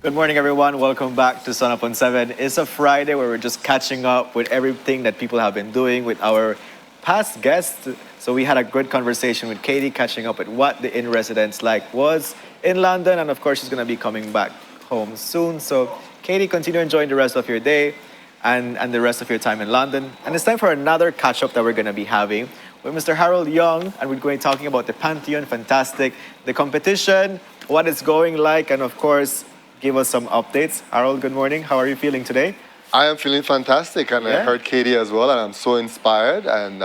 Good morning, everyone. Welcome back to Sun Up on 7. It's a Friday where we're just catching up with everything that people have been doing with our past guests. So we had a good conversation with Katie, catching up with what the in-residence like was in London. And of course, she's going to be coming back home soon. So Katie, continue enjoying the rest of your day and the rest of your time in London. And it's time for another catch-up that we're going to be having with Mr. Harold Young. And we're going to be talking about the Pantheon Fantastic, the competition, what it's going like, and of course, give us some updates. Harold, good morning. How are you feeling today? I am feeling fantastic, and I heard Katie as well, and I'm so inspired, and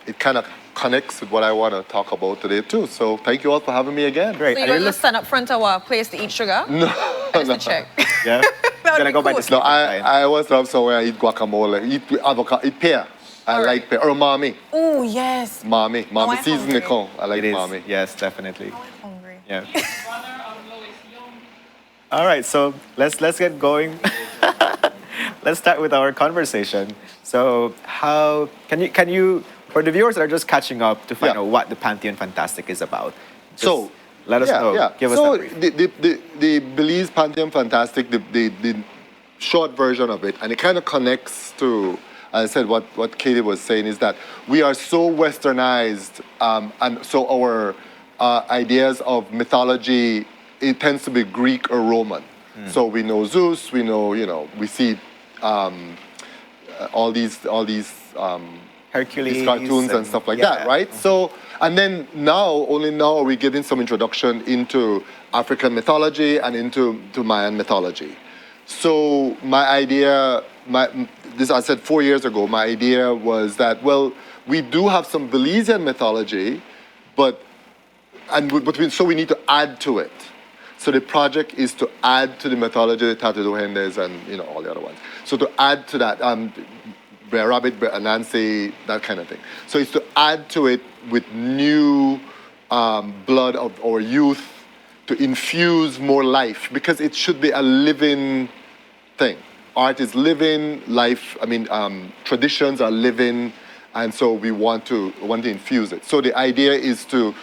it kind of connects with what I want to talk about today too. So thank you all for having me again. Great. So you're going to stand up front of our place to eat sugar? No, Just no. to check. Yeah? Gonna go by the No, I always love somewhere I eat guacamole, eat avocado, eat pear. I like pear, or mommy. Oh, yes. Mommy I'm seasoned hungry. Nicole. I like It is. mommy. Yes, definitely. I'm hungry. Yeah. All right, so let's get going. Let's start with our conversation. So how can you for the viewers that are just catching up to find out what the Pantheon Fantastic is about? Just let us know. Yeah. Give us so a brief. the Belize Pantheon Fantastic, the short version of it, and it kind of connects to, as I said, what Katie was saying is that we are so westernized, and so our ideas of mythology, it tends to be Greek or Roman. So we know Zeus, we know, we see all these Hercules these cartoons and stuff like that, right? So, and then only now are we getting some introduction into African mythology and into Mayan mythology. So my idea, this I said 4 years ago, my idea was that, well, we do have some Belizean mythology, but we need to add to it. So the project is to add to the mythology, Tata Duendes and all the other ones. So to add to that, Bear Rabbit, Bear Anansi, that kind of thing. So it's to add to it with new blood of our youth, to infuse more life, because it should be a living thing. Art is living, traditions are living, and so we want to infuse it. So the idea is to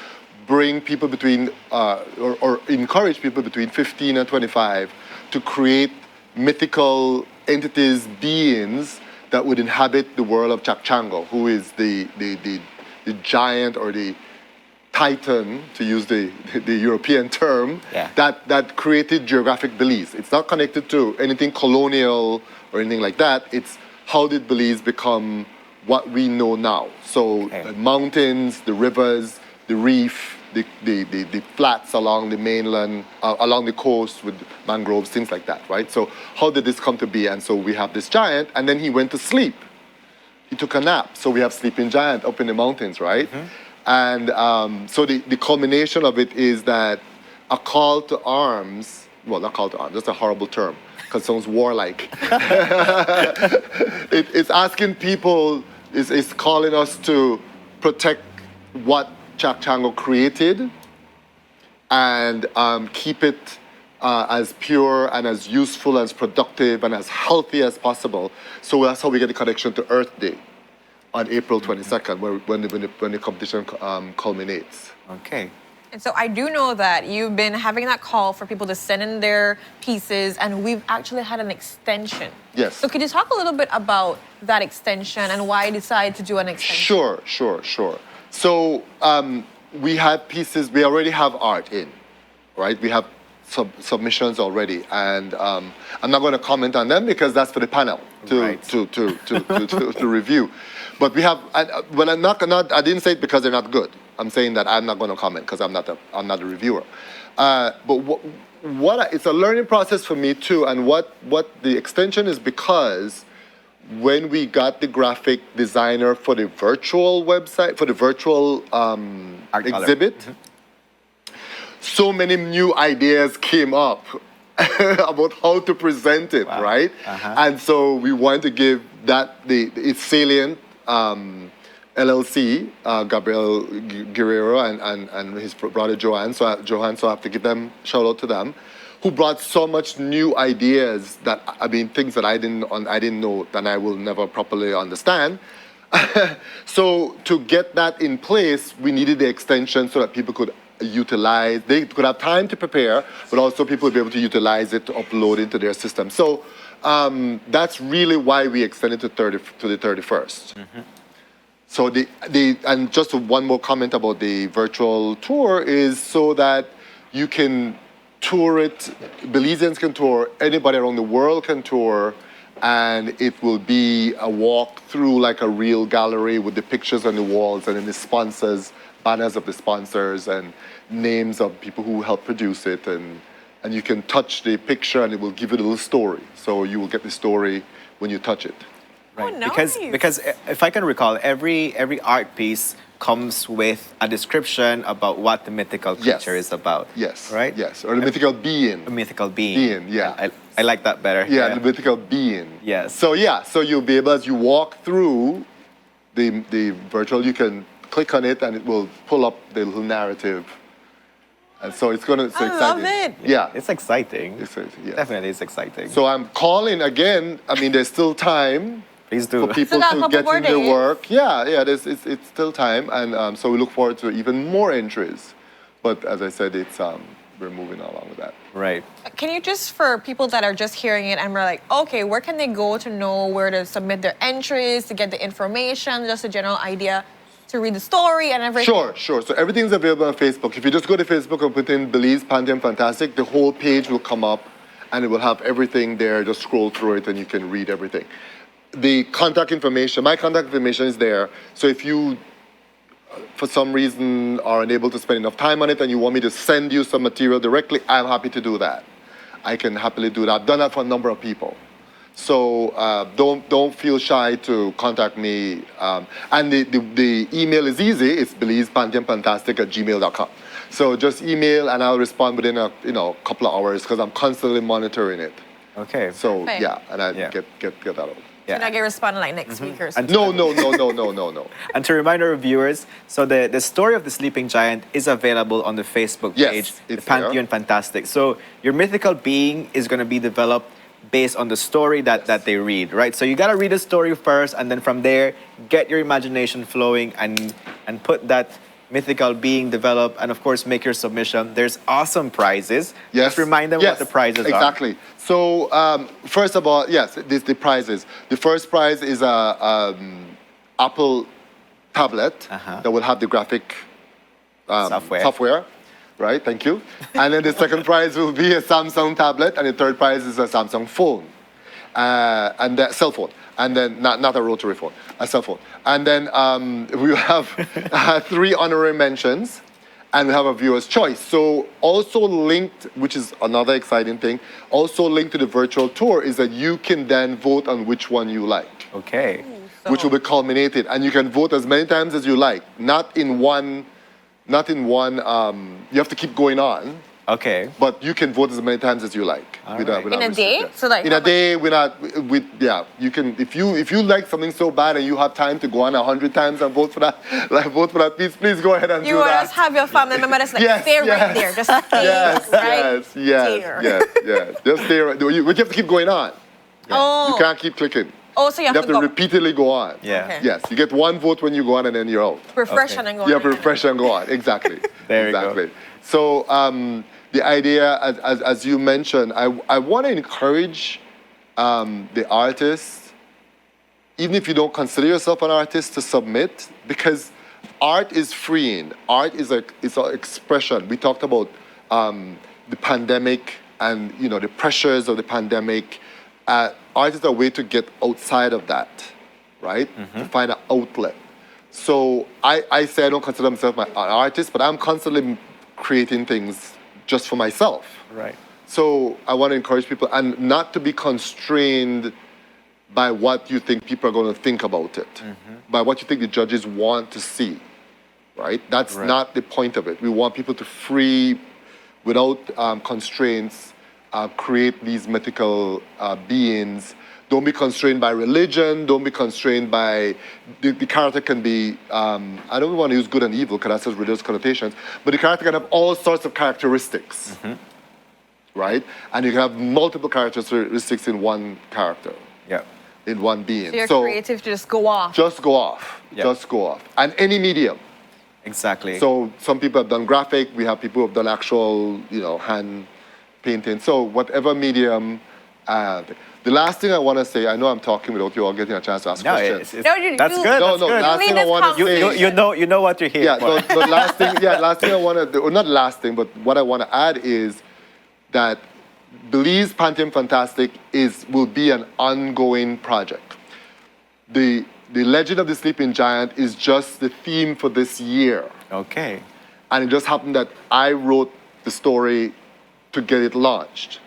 bring people between, or encourage people between 15 and 25 to create mythical entities, beings that would inhabit the world of Chakchango, who is the giant or the titan, to use the European term, that created geographic Belize. It's not connected to anything colonial or anything like that. It's how did Belize become what we know now? So the mountains, the rivers, the reef, the flats along the mainland, along the coast with mangroves, things like that, right? So how did this come to be? And so we have this giant, and then he went to sleep. He took a nap. So we have sleeping giant up in the mountains, right? And so the culmination of it is that a call to arms, well, not call to arms, that's a horrible term, because it sounds warlike. It's asking people, it's calling us to protect what Chakchango created and keep it as pure and as useful, as productive, and as healthy as possible. So that's how we get the connection to Earth Day on April 22nd, when the competition culminates. Okay. And so I do know that you've been having that call for people to send in their pieces, and we've actually had an extension. Yes. So could you talk a little bit about that extension and why you decided to do an extension? Sure. So we have pieces, we already have art in, right? We have submissions already, and I'm not going to comment on them because that's for the panel to review. But we have, well, I didn't say it because they're not good. I'm saying that I'm not going to comment because I'm not a reviewer. But it's a learning process for me too, and what the extension is, because when we got the graphic designer for the virtual website, for the virtual exhibit, so many new ideas came up about how to present it, right? And so we want to give that its salient. LLC, Gabriel Guerrero and his brother Johan, so I have to give them shout out to them, who brought so much new ideas that, things that I didn't know, that I will never properly understand. So to get that in place, we needed the extension so that people could utilize, they could have time to prepare, but also people would be able to utilize it to upload into their system. So that's really why we extended to the 31st. So and just one more comment about the virtual tour is so that you can tour it, Belizeans can tour, anybody around the world can tour, and it will be a walk through like a real gallery with the pictures on the walls and then the sponsors, banners of the sponsors and names of people who helped produce it, and you can touch the picture and it will give you a little story. So you will get the story when you touch it. Right. Oh, nice. Because if I can recall, every art piece comes with a description about what the mythical creature is about. Yes. Right? Yes. Or the mythical being. A mythical being. Being, yeah. I like that better. Yeah, the mythical being. Yes. So so you'll be able, as you walk through the virtual, you can click on it and it will pull up the little narrative. And so it's gonna. So I love it. Yeah. It's exciting. Yeah. Definitely, it's exciting. So I'm calling again. I mean, there's still time. Please do. For people Still got a to couple get more in their days. work. Yeah, it's still time, and so we look forward to even more entries. But as I said, we're moving along with that. Right. Can you just, for people that are just hearing it and we're like, okay, where can they go to know where to submit their entries, to get the information, just a general idea, to read the story and everything? Sure. So everything's available on Facebook. If you just go to Facebook and put in Belize Pantheon Fantastic, the whole page will come up, and it will have everything there. Just scroll through it, and you can read everything. The contact information, my contact information is there. So if you, for some reason, are unable to spend enough time on it and you want me to send you some material directly, I'm happy to do that. I can happily do that. I've done that for a number of people. So don't feel shy to contact me. And the email is easy. It's BelizePantheonFantastic@gmail.com. So just email and I'll respond within a couple of hours because I'm constantly monitoring it. Okay. So Perfect. yeah, and I Yeah. get that out. Can I get responded like next week or something? No. And to remind our viewers, so the story of the sleeping giant is available on the Facebook Yes, page, the it's Pantheon Fantastic. So your mythical being is going to be developed based on the story that they read, right? So you got to read the story first, and then from there, get your imagination flowing and put that mythical being develop, and of course, make your submission. There's awesome prizes. Yes. Just remind them what the prizes are. Exactly. So first of all, yes, the prizes. The first prize is a Apple tablet that will have the graphic software. Right, thank you. And then the second prize will be a Samsung tablet, and the third prize is a Samsung phone, and a cell phone. And then not a rotary phone, a cell phone. And then we will have 3 honorary mentions, and we have a viewer's choice. So also linked, which is another exciting thing, also linked to the virtual tour is that you can then vote on which one you like. Okay. Which will be culminated, and you can vote as many times as you like. Not in one. You have to keep going on. Okay. But you can vote as many times as you like. Right. In a day? So like in a day, you can, if you like something so bad and you have time to go on 100 times and vote for that, please go ahead and do you want that. us have your family member that's like, Yes, stay right yes. there. Just stay Yes. Just stay right there. You have to keep going on. Oh. You can't keep clicking. Oh, so you have You to have to go repeatedly go on. Yeah. Okay. Yes. You get 1 vote when you go on and then you're out. refresh Okay. and then go You have to on. refresh and go on. Exactly. There you go. exactly. So the idea, as you mentioned, I want to encourage the artists, even if you don't consider yourself an artist, to submit, because art is freeing. Art is an expression. We talked about the pandemic and the pressures of the pandemic. Art is a way to get outside of that, right? To find an outlet. So I say I don't consider myself an artist, but I'm constantly creating things just for myself. Right. So I want to encourage people and not to be constrained by what you think people are going to think about it, by what you think the judges want to see, right? That's not the point of it. We want people to free, without constraints, create these mythical beings. Don't be constrained by religion. Don't be constrained by, the character can be, I don't want to use good and evil because that has religious connotations, but the character can have all sorts of characteristics, right? And you can have multiple characteristics in one character, in one being. So you're creative to just go off. Just go off. Yeah. Just go off. And any medium. Exactly. So some people have done graphic. We have people who have done actual, hand painting. So whatever medium. The last thing I want to say, I know I'm talking without you all getting a chance to ask no, questions. No, you- that's you- good. No, that's no, good. last lead thing I this want to conversation. say. You know what you're here Yeah, for. the last thing I want to do, or not last thing, but what I want to add is that Belize Pantheon Fantastic will be an ongoing project. The Legend of the Sleeping Giant is just the theme for this year. Okay. And it just happened that I wrote the story to get it launched.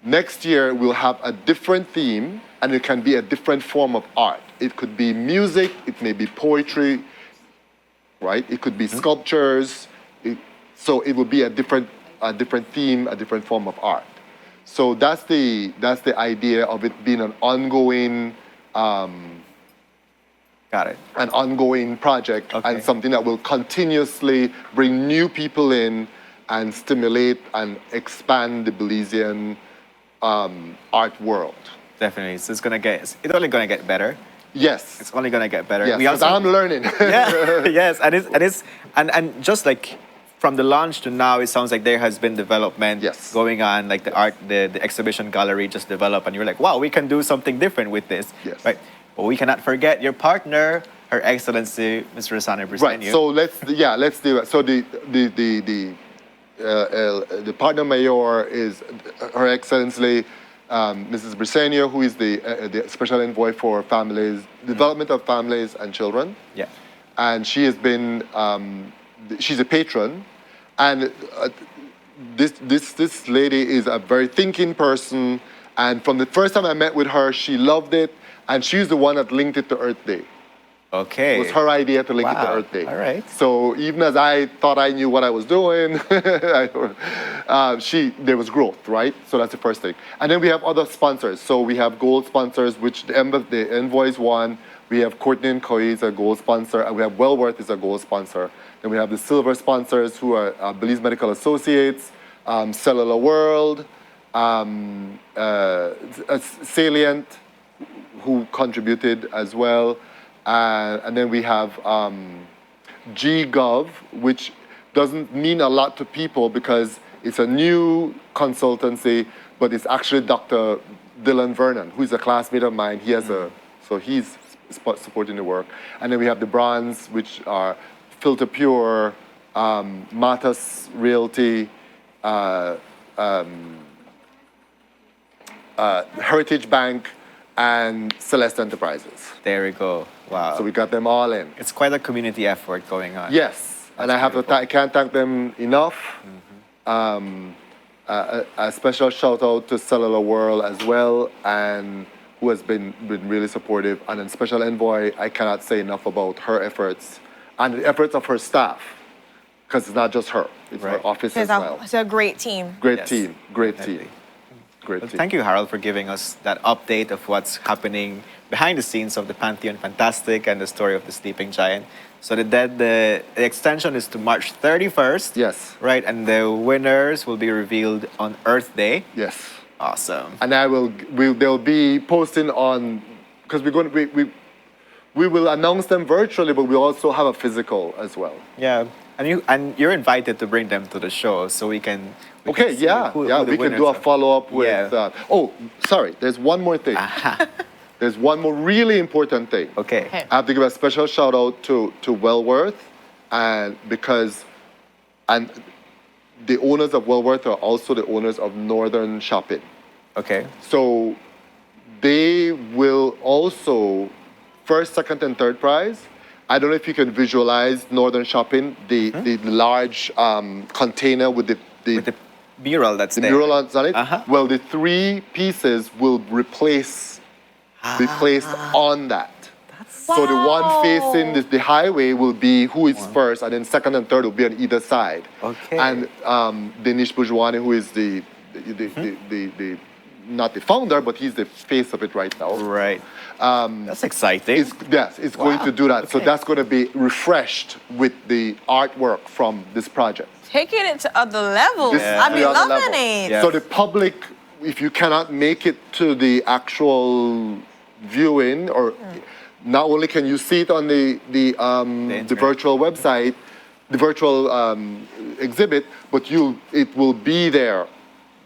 Next year, we'll have a different theme, and it can be a different form of art. It could be music, it may be poetry, right? It could be sculptures. So it will be a different theme, a different form of art. So that's the idea of it being an ongoing Got it. an ongoing project Okay. and something that will continuously bring new people in and stimulate and expand the Belizean art world. Definitely. So it's only gonna get better. Yes. It's only gonna get better. Yes, We 'cause also- I'm learning. Yeah. Yes, and just like from the launch to now, it sounds like there has been development Yes. going on. Like the exhibition gallery just developed, and you're like, wow, we can do something different with this. Yes. Right. But we cannot forget your partner, Her Excellency, Mr. Rosana Briseño. Right. So let's do it. So the partner mayor is Her Excellency Mrs. Briseño, who is the special envoy for families, development of families and children. Yeah. And she has been she's a patron, and this lady is a very thinking person. And from the first time I met with her, she loved it, and she's the one that linked it to Earth Day. Okay. It was her idea to link it to Wow. Earth Day. All right. So even as I thought I knew what I was doing, there was growth, right? So that's the first thing. And then we have other sponsors. So we have gold sponsors, which the Envoys one. We have Courtney and Coy is a gold sponsor, and we have Wellworth is a gold sponsor. Then we have the silver sponsors, who are Belize Medical Associates, Cellular World, Salient, who contributed as well. And then we have GGov, which doesn't mean a lot to people because it's a new consultancy, but it's actually Dr. Dylan Vernon, who's a classmate of mine. So he's supporting the work. And then we have the bronze, which are Filter Pure, Matas Realty, Heritage Bank, and Celeste Enterprises. There we go. Wow. So we got them all in. It's quite a community effort going on. Yes, and I have to I can't thank them enough. A special shout out to Cellular World as well, and who has been really supportive. And then Special Envoy, I cannot say enough about her efforts and the efforts of her staff, because it's not just her; it's her Right. office as well. It's a great team. Great Yes, team, great definitely. team, great Well, team. thank you, Harold, for giving us that update of what's happening behind the scenes of the Pantheon Fantastic and the story of the Sleeping Giant. So the extension is to March 31st. Yes. Right, and the winners will be revealed on Earth Day. Yes. Awesome. And they'll be posting on, because we will announce them virtually, but we also have a physical as well. Yeah, and you're invited to bring them to the show so we can. Okay, see yeah, who the we can do a winners are. follow-up with, Yeah. sorry, there's one more thing. There's one more really important thing. Okay. Okay. I have to give a special shout out to Wellworth, and the owners of Wellworth are also the owners of Northern Shopping. Okay. So they will also, first, second, and third prize. I don't know if you can visualize Northern Shopping, the large container with the The mural that's there. mural on it. Uh-huh. Well, the three pieces will be placed on that. So the one Wow. facing the highway will be who is first, and then second and third will be on either side. Okay. And Denish Bourgeois, who is the not the founder, but he's the face of it right now. Right. That's exciting. It's going to do that. So Okay. that's going to be refreshed with the artwork from this project. Taking it to other levels. This is I've the been other loving level. it. Yeah. So the public, if you cannot make it to the actual viewing, or not only can you see it on the internet. virtual website, the virtual exhibit, but it will be there.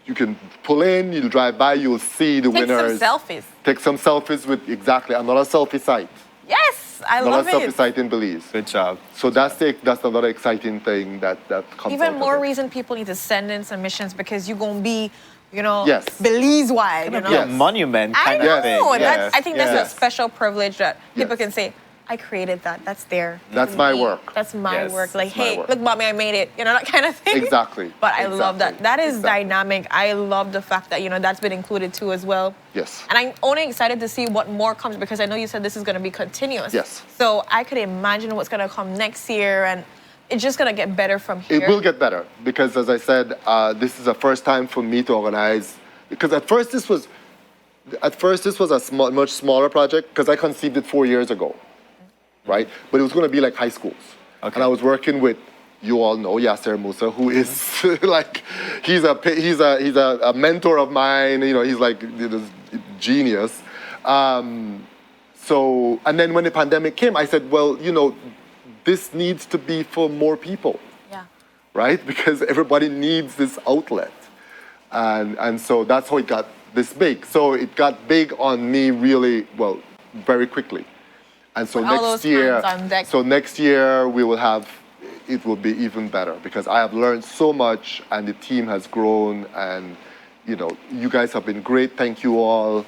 You can pull in, you'll drive by, you'll see the winners. Take some selfies. Take some selfies with exactly another selfie site. Yes, I love Another selfie it. site in Belize. Good job. So that's another exciting thing that comes out Even of more it. reason people need to send in submissions because you're gonna be, Yes. Belize-wide. It's a monument I kind know. of thing. I think that's Yes. a special privilege that people Yes. can say, I created that. That's there. That's my work. That's my Yes, work. Like, it's my hey, work. look, mommy, I made it. That kind of thing. Exactly. But I love that. Exactly. That is Exactly. dynamic. I love the fact that, that's been included too as well. Yes. And I'm only excited to see what more comes because I know you said this is going to be continuous. Yes. So I could imagine what's going to come next year and it's just going to get better from here. It will get better because, as I said, this is the first time for me to organize. Because at first this was a much smaller project because I conceived it 4 years ago, right? But it was going to be like high schools, Okay. and I was working with, you all know Yasser Musa, who is he's a mentor of mine. He's like this genius. So and then when the pandemic came, I said, well, this needs to be for more people. Yeah. Right? Because everybody needs this outlet. And so that's how it got this big. So it got big on me really, well, very quickly. And so With all those hands on deck. next year it will be even better because I have learned so much and the team has grown and, you guys have been great. Thank you all.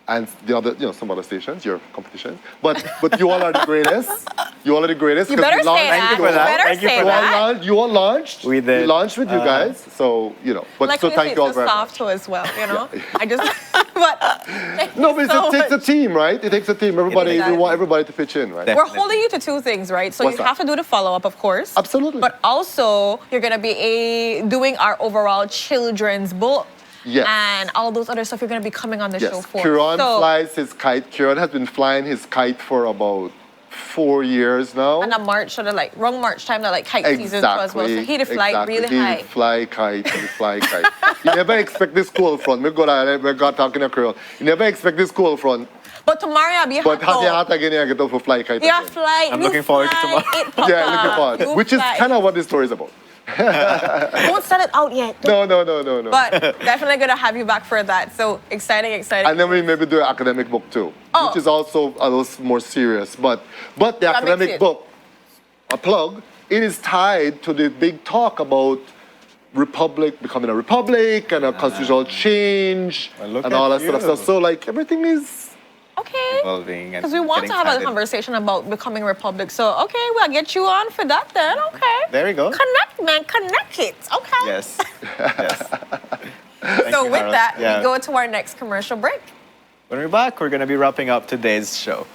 And the other, some other stations, your competition. But you all are the greatest. You all are the greatest. You 'cause better we say launched- that. Thank you for that. better Thank you say for that. You all launched. We did. We launched with you guys. So, but Like so when thank you you all say very soft much. too as well, I just, but thank No, you but so it takes a much. team, right? It takes a team. Everybody, does. we want everybody to pitch in, right? Definitely. We're holding you to two things, right? So What's you that? have to do the follow-up, of course. Absolutely. But also, you're going to be doing our overall children's book. Yes. And all those other stuff you're going to be coming on the show Yes. for. Kieran So, flies his kite. Kieran has been flying his kite for about 4 years now. and a March, sort of like, wrong March time, like kite season too as well. So he'd fly really high. He fly kite. You never expect this cool front. We got talking to Kieran. You never expect this cool front. But tomorrow I'll be But hot. hati again, I get off for fly kite. Yeah, again. fly. I'm looking forward to tomorrow. Yeah, looking forward. Which is kind of what this story is about. Don't sell it out yet. No. But definitely going to have you back for that. So exciting. And then we maybe do an academic book too, Oh. which is also a little more serious. But the academic sense. book, a plug, it is tied to the big talk about becoming a republic and a constitutional change Well, look and all at that sort of you. stuff. So like everything is Okay. Evolving and Because we want getting to have a started. conversation about becoming a republic. So, okay, we'll get you on for that then. Okay. There you go. Connect, man. Connect it. Okay. Yes. Yes. Thank So you, with Harold. that, Yeah. we go to our next commercial break. When we're back, we're going to be wrapping up today's show.